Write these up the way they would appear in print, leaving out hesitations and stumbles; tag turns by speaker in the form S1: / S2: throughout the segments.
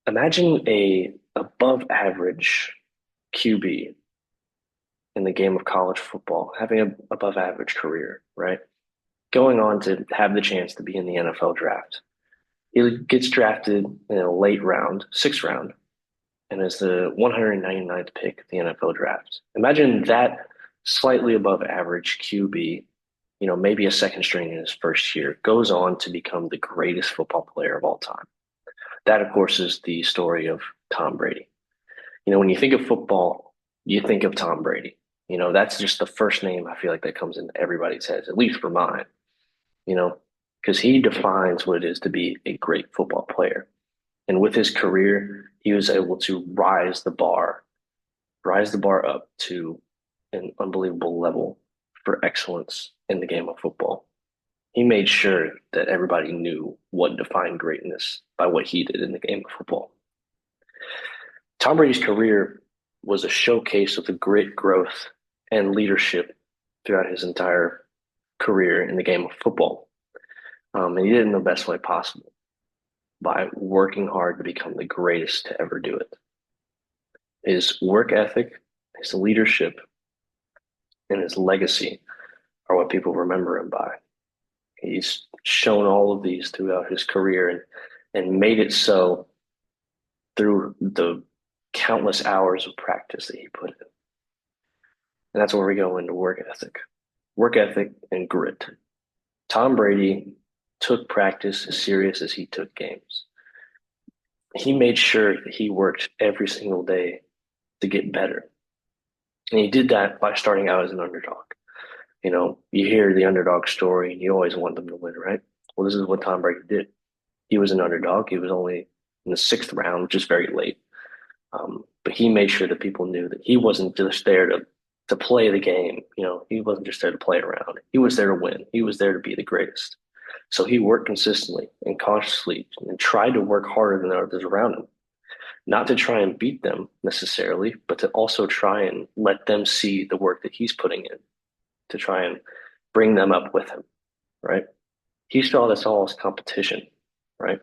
S1: Imagine a above average QB in the game of college football, having a above average career, right? Going on to have the chance to be in the NFL draft. He gets drafted in a late round, sixth round, and is the 199th pick of the NFL draft. Imagine that slightly above average QB, maybe a second string in his first year, goes on to become the greatest football player of all time. That, of course, is the story of Tom Brady. When you think of football, you think of Tom Brady. That's just the first name I feel like that comes into everybody's heads, at least for mine, you know, because he defines what it is to be a great football player. And with his career, he was able to rise the bar up to an unbelievable level for excellence in the game of football. He made sure that everybody knew what defined greatness by what he did in the game of football. Tom Brady's career was a showcase of the grit, growth, and leadership throughout his entire career in the game of football. And he did it in the best way possible by working hard to become the greatest to ever do it. His work ethic, his leadership, and his legacy are what people remember him by. He's shown all of these throughout his career and made it so through the countless hours of practice that he put in. And that's where we go into work ethic and grit. Tom Brady took practice as serious as he took games. He made sure that he worked every single day to get better. And he did that by starting out as an underdog. You hear the underdog story and you always want them to win, right? Well, this is what Tom Brady did. He was an underdog. He was only in the sixth round, which is very late. But he made sure that people knew that he wasn't just there to play the game. He wasn't just there to play around. He was there to win. He was there to be the greatest. So he worked consistently and consciously and tried to work harder than others around him. Not to try and beat them necessarily, but to also try and let them see the work that he's putting in to try and bring them up with him, right? He saw this all as competition, right?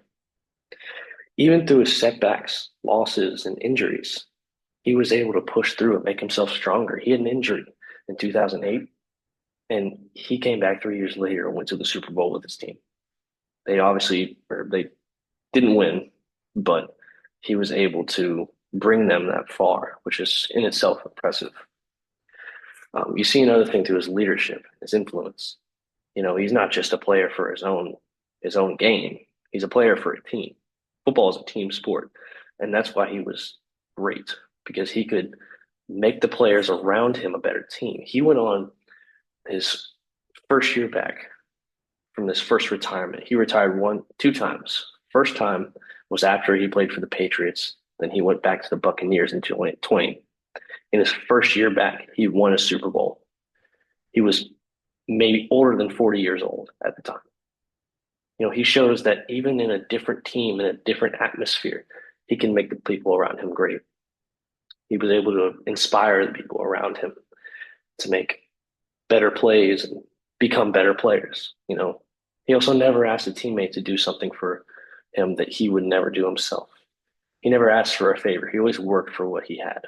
S1: Even through his setbacks, losses, and injuries, he was able to push through and make himself stronger. He had an injury in 2008, and he came back 3 years later and went to the Super Bowl with his team. They didn't win, but he was able to bring them that far, which is in itself impressive. You see another thing through his leadership, his influence. He's not just a player for his own game. He's a player for a team. Football is a team sport, and that's why he was great because he could make the players around him a better team. He went on his first year back from this first retirement. He retired two times. First time was after he played for the Patriots. Then he went back to the Buccaneers in 2020. In his first year back, he won a Super Bowl. He was maybe older than 40 years old at the time. He shows that even in a different team, in a different atmosphere, he can make the people around him great. He was able to inspire the people around him to make better plays and become better players. He also never asked a teammate to do something for him that he would never do himself. He never asked for a favor. He always worked for what he had.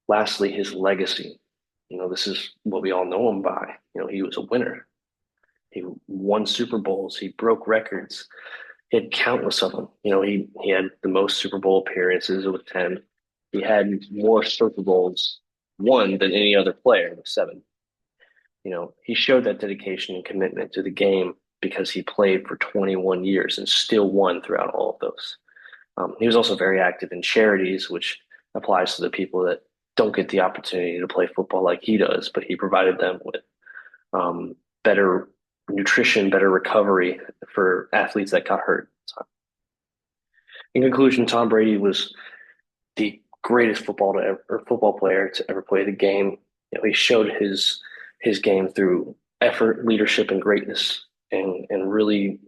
S1: Lastly, his legacy. This is what we all know him by. He was a winner. He won Super Bowls. He broke records. He had countless of them. He had the most Super Bowl appearances with 10. He had more Super Bowls won than any other player with 7. He showed that dedication and commitment to the game because he played for 21 years and still won throughout all of those. He was also very active in charities, which applies to the people that don't get the opportunity to play football like he does, but he provided them with better nutrition, better recovery for athletes that got hurt. In conclusion, Tom Brady was the greatest football player to ever play the game. He showed his game through effort, leadership, and greatness, and really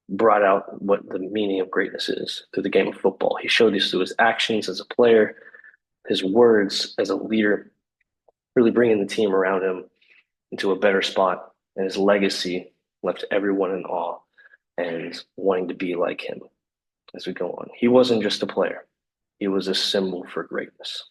S1: brought out what the meaning of greatness is through the game of football. He showed this through his actions as a player, his words as a leader, really bringing the team around him into a better spot, and his legacy left everyone in awe and wanting to be like him. as we go on. He wasn't just a player, he was a symbol for greatness.